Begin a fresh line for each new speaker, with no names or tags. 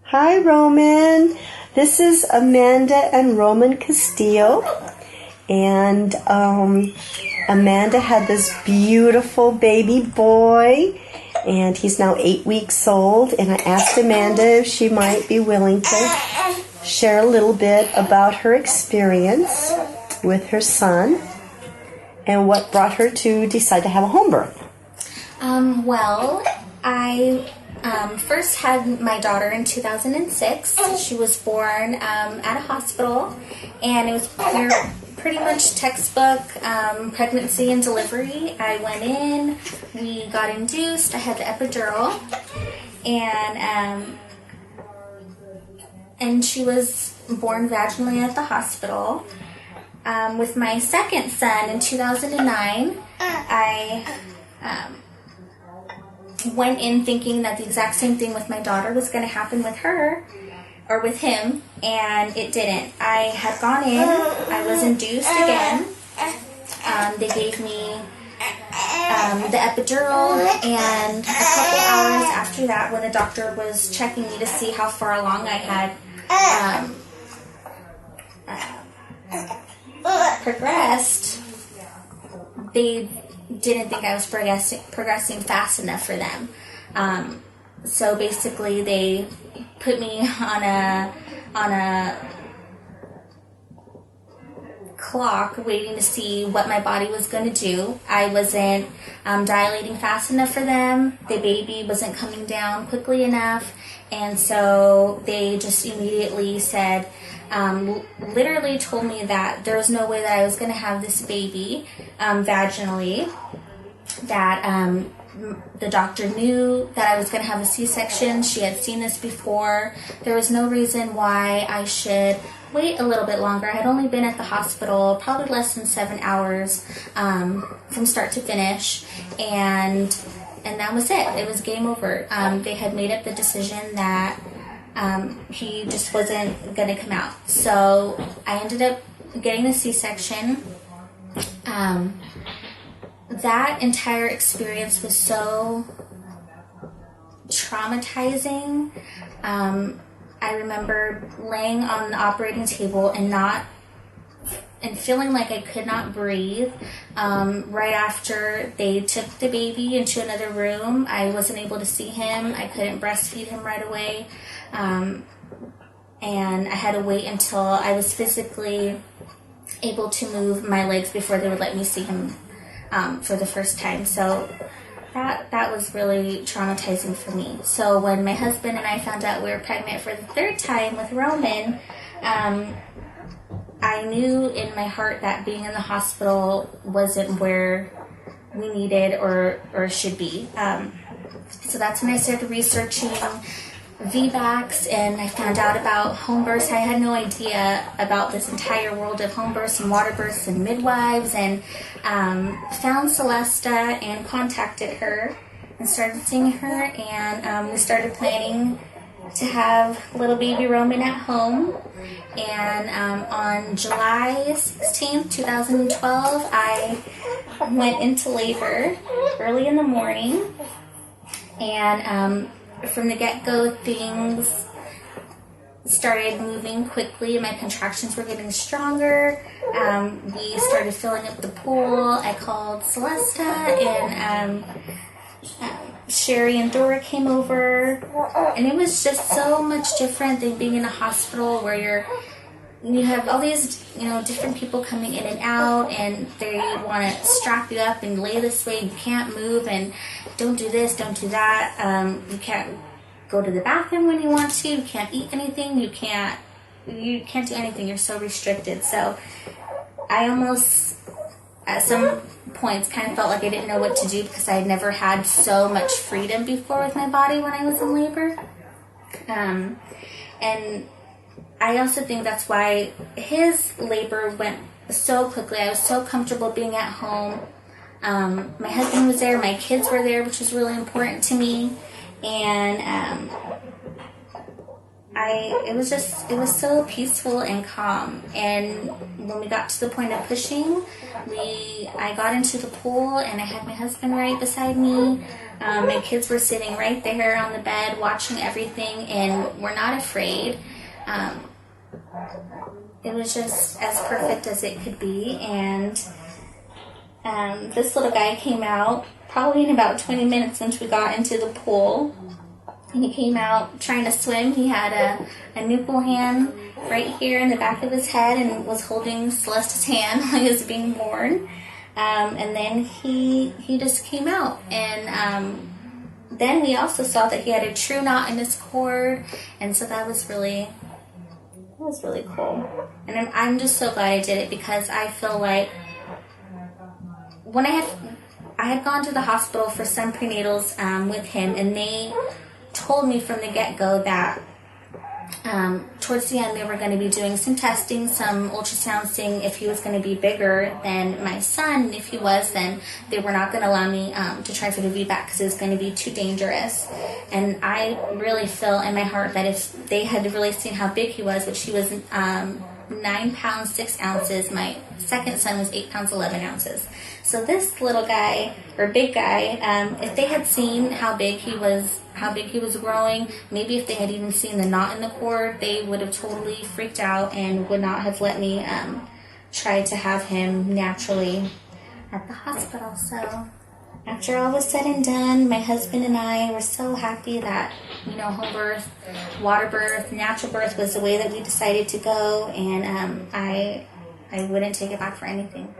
Hi, Roman. This is Amanda and Roman Castillo. And Amanda had this beautiful baby boy, and he's now 8 weeks old. And I asked Amanda if she might be willing to share a little bit about her experience with her son and what brought her to decide to have a home birth.
Well, I first had my daughter in 2006. She was born at a hospital, and it was pretty much textbook pregnancy and delivery. I went in, we got induced, I had the epidural, and she was born vaginally at the hospital. With my second son in 2009, I went in thinking that the exact same thing with my daughter was going to happen with her, or with him, and it didn't. I had gone in, I was induced again. They gave me the epidural, and a couple hours after that, when the doctor was checking me to see how far along I had progressed, they didn't think I was progressing fast enough for them. So basically, they put me on a clock waiting to see what my body was going to do. I wasn't dilating fast enough for them. The baby wasn't coming down quickly enough. And so they just immediately said, literally told me that there was no way that I was going to have this baby vaginally, that the doctor knew that I was going to have a C-section. She had seen this before. There was no reason why I should wait a little bit longer. I had only been at the hospital probably less than 7 hours from start to finish, and that was it. It was game over. They had made up the decision that he just wasn't going to come out. So I ended up getting a C-section. That entire experience was so traumatizing. I remember laying on the operating table and feeling like I could not breathe. Right after they took the baby into another room, I wasn't able to see him. I couldn't breastfeed him right away. And I had to wait until I was physically able to move my legs before they would let me see him for the first time. So that was really traumatizing for me. So when my husband and I found out we were pregnant for the third time with Roman, I knew in my heart that being in the hospital wasn't where we needed or should be. So that's when I started researching VBACs, and I found out about home births. I had no idea about this entire world of home births and water births and midwives, and found Celesta and contacted her and started seeing her, and we started planning to have little baby Roman at home. And on July 16th, 2012, I went into labor early in the morning, and from the get-go, things started moving quickly. My contractions were getting stronger. We started filling up the pool. I called Celesta, and Sherry and Dora came over. And it was just so much different than being in a hospital where you have all these, different people coming in and out, and they want to strap you up and lay this way. You can't move, and don't do this, don't do that. You can't go to the bathroom when you want to. You can't eat anything. You can't do anything. You're so restricted. So I almost, at some points, kind of felt like I didn't know what to do, because I had never had so much freedom before with my body when I was in labor. And I also think that's why his labor went so quickly. I was so comfortable being at home. My husband was there, my kids were there, which was really important to me. And it was so peaceful and calm. And when we got to the point of pushing, I got into the pool and I had my husband right beside me. My kids were sitting right there on the bed watching everything, and we're not afraid. It was just as perfect as it could be. And this little guy came out probably in about 20 minutes once we got into the pool. And he came out trying to swim. He had a nipple hand right here in the back of his head and was holding Celesta's hand while he was being born. And then he just came out. And then we also saw that he had a true knot in his cord. And so that was really cool. And I'm just so glad I did it, because I feel like when I had gone to the hospital for some prenatals with him, and they told me from the get-go that towards the end they were going to be doing some testing, some ultrasound, seeing if he was going to be bigger than my son. And if he was, then they were not going to allow me to try for the VBAC because it was going to be too dangerous. And I really feel in my heart that if they had really seen how big he was, which he was 9 pounds 6 ounces, my second son was 8 pounds 11 ounces. So this little guy, or big guy, if they had seen how big he was growing, maybe if they had even seen the knot in the cord, they would have totally freaked out and would not have let me try to have him naturally at the hospital. So after all was said and done, my husband and I were so happy that, home birth, water birth, natural birth was the way that we decided to go, and I wouldn't take it back for anything.